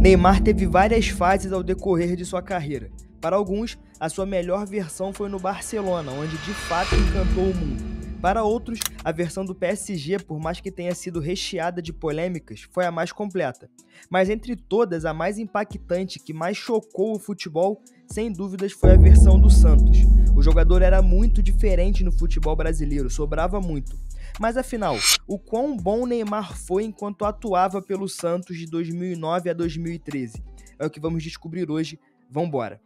Neymar teve várias fases ao decorrer de sua carreira. Para alguns, a sua melhor versão foi no Barcelona, onde de fato encantou o mundo. Para outros, a versão do PSG, por mais que tenha sido recheada de polêmicas, foi a mais completa. Mas entre todas, a mais impactante, que mais chocou o futebol, sem dúvidas foi a versão do Santos. O jogador era muito diferente no futebol brasileiro, sobrava muito. Mas afinal, o quão bom Neymar foi enquanto atuava pelo Santos de 2009 a 2013? É o que vamos descobrir hoje. Vambora!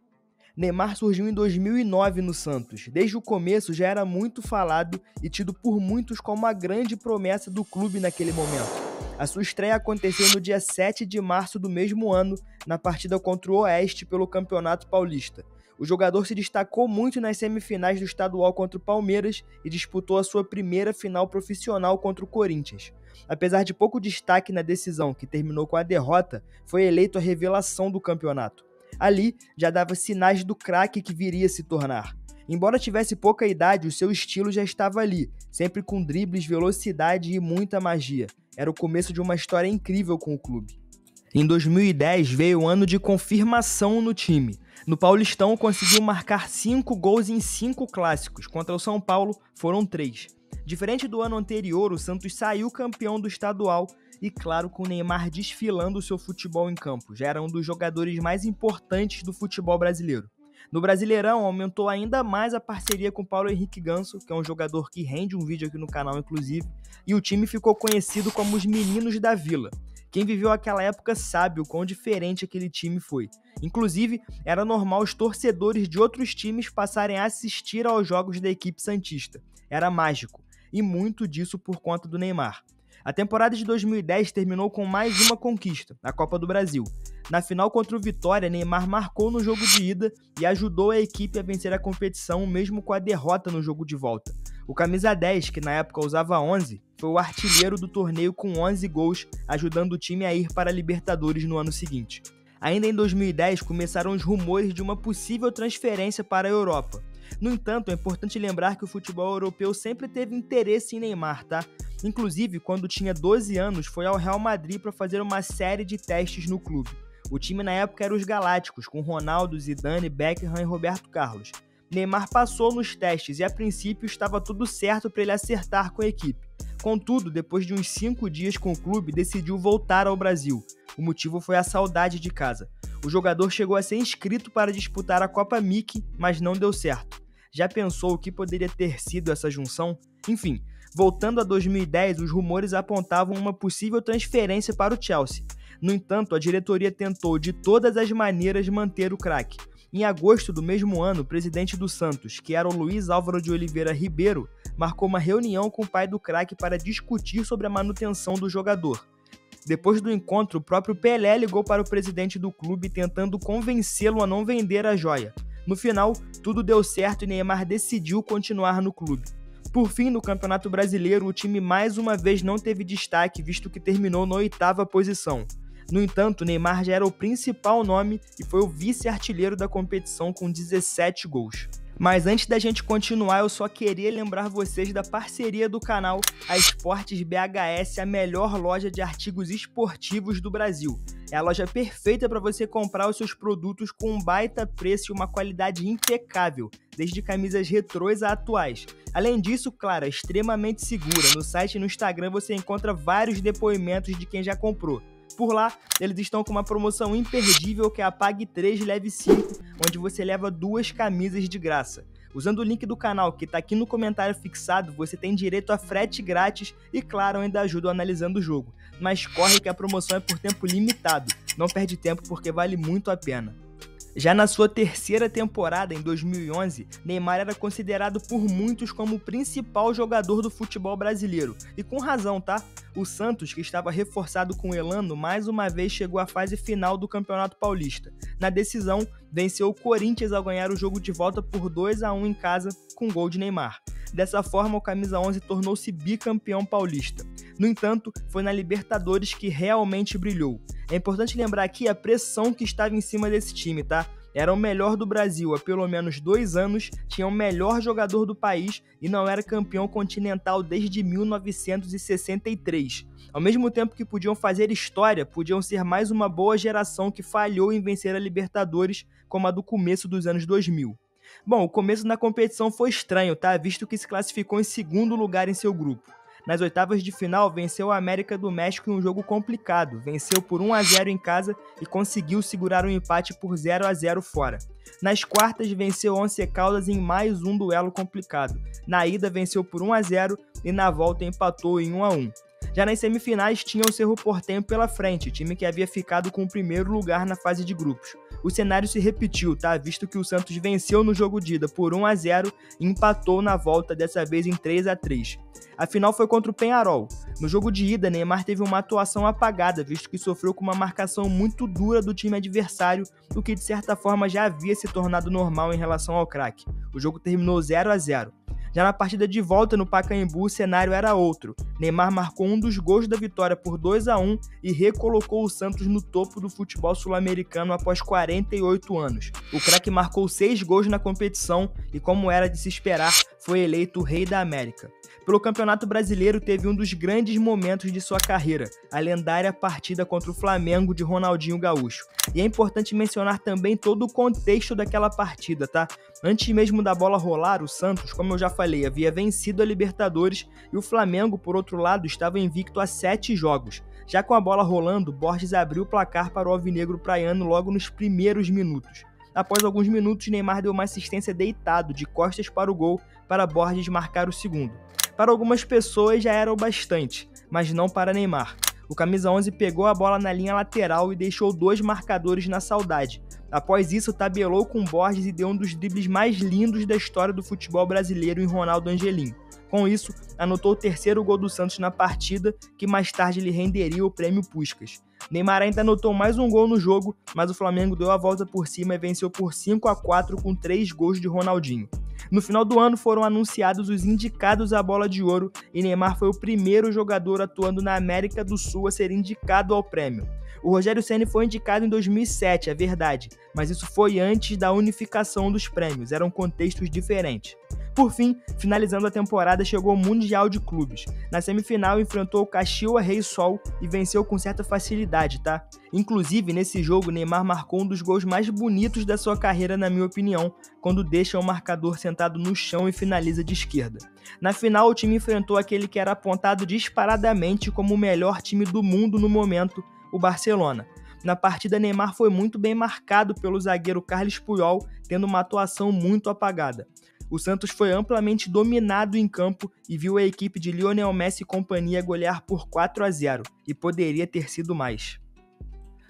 Neymar surgiu em 2009 no Santos. Desde o começo já era muito falado e tido por muitos como a grande promessa do clube naquele momento. A sua estreia aconteceu no dia 7 de março do mesmo ano, na partida contra o Oeste pelo Campeonato Paulista. O jogador se destacou muito nas semifinais do estadual contra o Palmeiras e disputou a sua primeira final profissional contra o Corinthians. Apesar de pouco destaque na decisão, que terminou com a derrota, foi eleito a revelação do campeonato. Ali, já dava sinais do craque que viria a se tornar. Embora tivesse pouca idade, o seu estilo já estava ali, sempre com dribles, velocidade e muita magia. Era o começo de uma história incrível com o clube. Em 2010 veio o ano de confirmação no time. No Paulistão conseguiu marcar 5 gols em 5 clássicos, contra o São Paulo foram 3. Diferente do ano anterior, o Santos saiu campeão do estadual e, claro, com o Neymar desfilando o seu futebol em campo. Já era um dos jogadores mais importantes do futebol brasileiro. No Brasileirão, aumentou ainda mais a parceria com o Paulo Henrique Ganso, que é um jogador que rende um vídeo aqui no canal, inclusive, e o time ficou conhecido como os Meninos da Vila. Quem viveu aquela época sabe o quão diferente aquele time foi. Inclusive, era normal os torcedores de outros times passarem a assistir aos jogos da equipe santista. Era mágico, e muito disso por conta do Neymar. A temporada de 2010 terminou com mais uma conquista, a Copa do Brasil. Na final contra o Vitória, Neymar marcou no jogo de ida e ajudou a equipe a vencer a competição, mesmo com a derrota no jogo de volta. O camisa 10, que na época usava 11, foi o artilheiro do torneio com 11 gols, ajudando o time a ir para a Libertadores no ano seguinte. Ainda em 2010, começaram os rumores de uma possível transferência para a Europa. No entanto, é importante lembrar que o futebol europeu sempre teve interesse em Neymar, tá? Inclusive, quando tinha 12 anos, foi ao Real Madrid para fazer uma série de testes no clube. O time na época era os Galácticos, com Ronaldo, Zidane, Beckham e Roberto Carlos. Neymar passou nos testes e a princípio estava tudo certo para ele acertar com a equipe. Contudo, depois de uns 5 dias com o clube, decidiu voltar ao Brasil. O motivo foi a saudade de casa. O jogador chegou a ser inscrito para disputar a Copa Mickey, mas não deu certo. Já pensou o que poderia ter sido essa junção? Enfim, voltando a 2010, os rumores apontavam uma possível transferência para o Chelsea. No entanto, a diretoria tentou de todas as maneiras manter o craque. Em agosto do mesmo ano, o presidente do Santos, que era o Luiz Álvaro de Oliveira Ribeiro, marcou uma reunião com o pai do craque para discutir sobre a manutenção do jogador. Depois do encontro, o próprio Pelé ligou para o presidente do clube tentando convencê-lo a não vender a joia. No final, tudo deu certo e Neymar decidiu continuar no clube. Por fim, no Campeonato Brasileiro, o time mais uma vez não teve destaque, visto que terminou na 8ª posição. No entanto, Neymar já era o principal nome e foi o vice-artilheiro da competição com 17 gols. Mas antes da gente continuar, eu só queria lembrar vocês da parceria do canal A Esportes BHS, a melhor loja de artigos esportivos do Brasil. É a loja perfeita para você comprar os seus produtos com um baita preço e uma qualidade impecável, desde camisas retrôs a atuais. Além disso, claro, é extremamente segura. No site e no Instagram você encontra vários depoimentos de quem já comprou. Por lá, eles estão com uma promoção imperdível que é a Pague 3, Leve 5, onde você leva 2 camisas de graça. Usando o link do canal que está aqui no comentário fixado, você tem direito a frete grátis e, claro, ainda ajuda analisando o jogo. Mas corre que a promoção é por tempo limitado, não perde tempo porque vale muito a pena. Já na sua 3ª temporada, em 2011, Neymar era considerado por muitos como o principal jogador do futebol brasileiro. E com razão, tá? O Santos, que estava reforçado com o Elano, mais uma vez chegou à fase final do Campeonato Paulista. Na decisão, venceu o Corinthians ao ganhar o jogo de volta por 2-1 em casa, com gol de Neymar. Dessa forma, o camisa 11 tornou-se bicampeão paulista. No entanto, foi na Libertadores que realmente brilhou. É importante lembrar aqui a pressão que estava em cima desse time, tá? Era o melhor do Brasil há pelo menos 2 anos, tinha o melhor jogador do país e não era campeão continental desde 1963. Ao mesmo tempo que podiam fazer história, podiam ser mais uma boa geração que falhou em vencer a Libertadores, como a do começo dos anos 2000. Bom, o começo da competição foi estranho, tá? Visto que se classificou em segundo lugar em seu grupo. Nas oitavas de final, venceu a América do México em um jogo complicado, venceu por 1-0 em casa e conseguiu segurar um empate por 0-0 fora. Nas quartas, venceu o Once Caldas em mais um duelo complicado. Na ida, venceu por 1-0 e na volta empatou em 1-1. Já nas semifinais, tinha o Cerro Porteño pela frente, time que havia ficado com o primeiro lugar na fase de grupos. O cenário se repetiu, tá? Visto que o Santos venceu no jogo de ida por 1-0 e empatou na volta, dessa vez em 3-3. A final foi contra o Peñarol. No jogo de ida, Neymar teve uma atuação apagada, visto que sofreu com uma marcação muito dura do time adversário, o que de certa forma já havia se tornado normal em relação ao craque. O jogo terminou 0-0. Já na partida de volta no Pacaembu, o cenário era outro. Neymar marcou um dos gols da vitória por 2-1 e recolocou o Santos no topo do futebol sul-americano após 48 anos. O craque marcou 6 gols na competição e, como era de se esperar, foi eleito o Rei da América. Pelo Campeonato Brasileiro, teve um dos grandes momentos de sua carreira, a lendária partida contra o Flamengo de Ronaldinho Gaúcho. E é importante mencionar também todo o contexto daquela partida, tá? Antes mesmo da bola rolar, o Santos, como eu já falei, havia vencido a Libertadores e o Flamengo, por outro lado, estava invicto a 7 jogos. Já com a bola rolando, Borges abriu o placar para o alvinegro praiano logo nos primeiros minutos. Após alguns minutos, Neymar deu uma assistência deitado, de costas para o gol, para Borges marcar o segundo. Para algumas pessoas já era o bastante, mas não para Neymar. O camisa 11 pegou a bola na linha lateral e deixou 2 marcadores na saudade. Após isso, tabelou com Borges e deu um dos dribles mais lindos da história do futebol brasileiro em Ronaldo Angelim. Com isso, anotou o terceiro gol do Santos na partida, que mais tarde lhe renderia o prêmio Puskás. Neymar ainda anotou mais um gol no jogo, mas o Flamengo deu a volta por cima e venceu por 5-4 com 3 gols de Ronaldinho. No final do ano foram anunciados os indicados à Bola de Ouro e Neymar foi o primeiro jogador atuando na América do Sul a ser indicado ao prêmio. O Rogério Ceni foi indicado em 2007, é verdade, mas isso foi antes da unificação dos prêmios, eram contextos diferentes. Por fim, finalizando a temporada, chegou o Mundial de Clubes. Na semifinal, enfrentou o Caxias Rei Sol e venceu com certa facilidade, tá? Inclusive, nesse jogo, Neymar marcou um dos gols mais bonitos da sua carreira, na minha opinião, quando deixa o marcador sentado no chão e finaliza de esquerda. Na final, o time enfrentou aquele que era apontado disparadamente como o melhor time do mundo no momento, o Barcelona. Na partida, Neymar foi muito bem marcado pelo zagueiro Carles Puyol, tendo uma atuação muito apagada. O Santos foi amplamente dominado em campo e viu a equipe de Lionel Messi e companhia golear por 4-0, e poderia ter sido mais.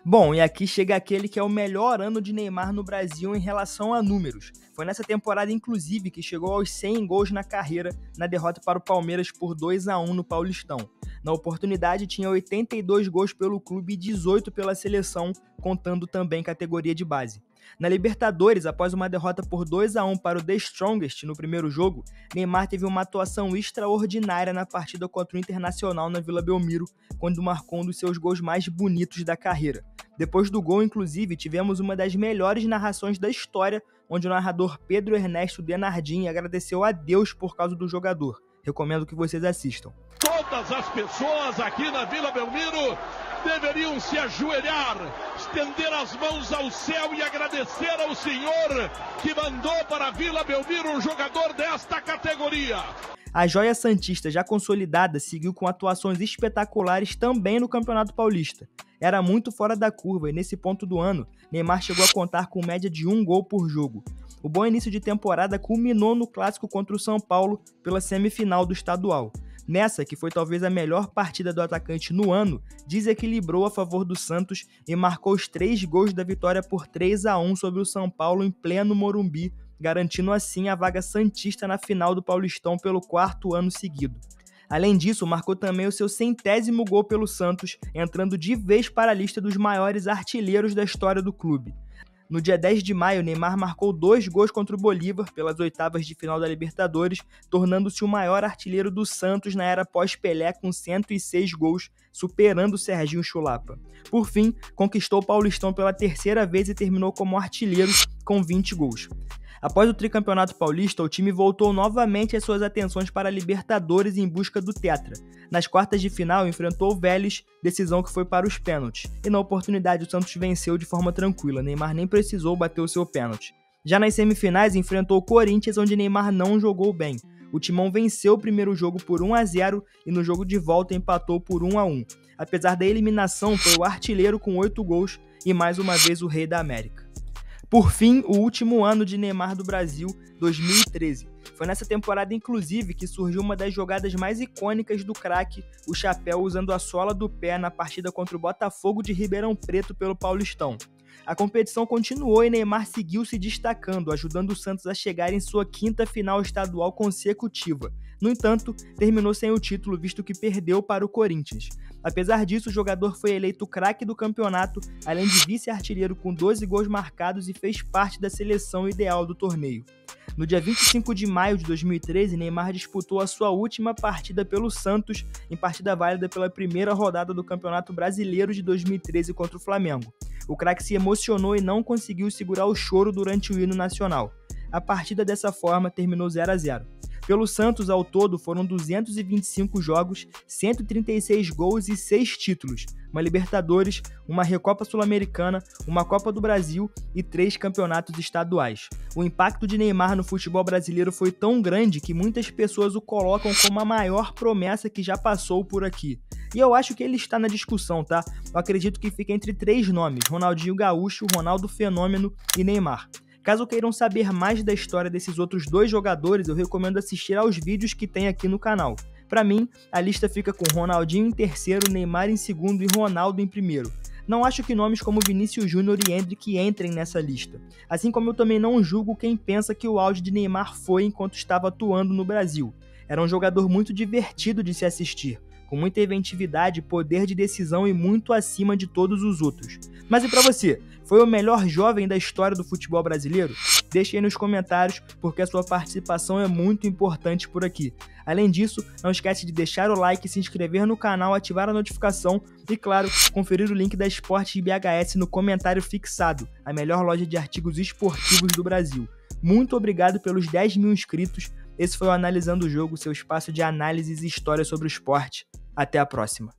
Bom, e aqui chega aquele que é o melhor ano de Neymar no Brasil em relação a números. Foi nessa temporada, inclusive, que chegou aos 100 gols na carreira, na derrota para o Palmeiras por 2-1 no Paulistão. Na oportunidade, tinha 82 gols pelo clube e 18 pela seleção, contando também categoria de base. Na Libertadores, após uma derrota por 2-1 para o The Strongest no primeiro jogo, Neymar teve uma atuação extraordinária na partida contra o Internacional na Vila Belmiro, quando marcou um dos seus gols mais bonitos da carreira. Depois do gol, inclusive, tivemos uma das melhores narrações da história, onde o narrador Pedro Ernesto Denardim agradeceu a Deus por causa do jogador. Recomendo que vocês assistam. Todas as pessoas aqui na Vila Belmiro deveriam se ajoelhar, estender as mãos ao céu e agradecer ao Senhor que mandou para a Vila Belmiro um jogador desta categoria. A joia santista já consolidada seguiu com atuações espetaculares também no Campeonato Paulista. Era muito fora da curva e nesse ponto do ano, Neymar chegou a contar com média de 1 gol por jogo. O bom início de temporada culminou no clássico contra o São Paulo pela semifinal do estadual. Nessa, que foi talvez a melhor partida do atacante no ano, desequilibrou a favor do Santos e marcou os 3 gols da vitória por 3-1 sobre o São Paulo em pleno Morumbi, garantindo assim a vaga santista na final do Paulistão pelo 4º ano seguido. Além disso, marcou também o seu 100º gol pelo Santos, entrando de vez para a lista dos maiores artilheiros da história do clube. No dia 10 de maio, Neymar marcou 2 gols contra o Bolívar pelas oitavas de final da Libertadores, tornando-se o maior artilheiro do Santos na era pós-Pelé com 106 gols, superando Serginho Chulapa. Por fim, conquistou o Paulistão pela terceira vez e terminou como artilheiro com 20 gols. Após o tricampeonato paulista, o time voltou novamente as suas atenções para a Libertadores em busca do tetra. Nas quartas de final, enfrentou o Vélez, decisão que foi para os pênaltis. E na oportunidade, o Santos venceu de forma tranquila, Neymar nem precisou bater o seu pênalti. Já nas semifinais, enfrentou o Corinthians, onde Neymar não jogou bem. O Timão venceu o primeiro jogo por 1-0 e no jogo de volta empatou por 1-1. Apesar da eliminação, foi o artilheiro com 8 gols e mais uma vez o rei da América. Por fim, o último ano de Neymar do Brasil, 2013. Foi nessa temporada, inclusive, que surgiu uma das jogadas mais icônicas do craque, o chapéu usando a sola do pé na partida contra o Botafogo de Ribeirão Preto pelo Paulistão. A competição continuou e Neymar seguiu se destacando, ajudando o Santos a chegar em sua 5ª final estadual consecutiva. No entanto, terminou sem o título, visto que perdeu para o Corinthians. Apesar disso, o jogador foi eleito craque do campeonato, além de vice-artilheiro com 12 gols marcados e fez parte da seleção ideal do torneio. No dia 25 de maio de 2013, Neymar disputou a sua última partida pelo Santos, em partida válida pela primeira rodada do Campeonato Brasileiro de 2013 contra o Flamengo. O craque se emocionou e não conseguiu segurar o choro durante o hino nacional. A partida dessa forma terminou 0-0. Pelo Santos, ao todo, foram 225 jogos, 136 gols e 6 títulos, uma Libertadores, uma Recopa Sul-Americana, uma Copa do Brasil e 3 campeonatos estaduais. O impacto de Neymar no futebol brasileiro foi tão grande que muitas pessoas o colocam como a maior promessa que já passou por aqui. E eu acho que ele está na discussão, tá? Eu acredito que fica entre 3 nomes: Ronaldinho Gaúcho, Ronaldo Fenômeno e Neymar. Caso queiram saber mais da história desses outros 2 jogadores, eu recomendo assistir aos vídeos que tem aqui no canal. Para mim, a lista fica com Ronaldinho em terceiro, Neymar em segundo e Ronaldo em primeiro. Não acho que nomes como Vinícius Júnior e Endrick entrem nessa lista. Assim como eu também não julgo quem pensa que o auge de Neymar foi enquanto estava atuando no Brasil. Era um jogador muito divertido de se assistir, com muita inventividade, poder de decisão e muito acima de todos os outros. Mas e pra você? Foi o melhor jovem da história do futebol brasileiro? Deixe aí nos comentários, porque a sua participação é muito importante por aqui. Além disso, não esquece de deixar o like, se inscrever no canal, ativar a notificação e, claro, conferir o link da Esportes BHS no comentário fixado, a melhor loja de artigos esportivos do Brasil. Muito obrigado pelos 10.000 inscritos. Esse foi o Analisando o Jogo, seu espaço de análises e histórias sobre o esporte. Até a próxima.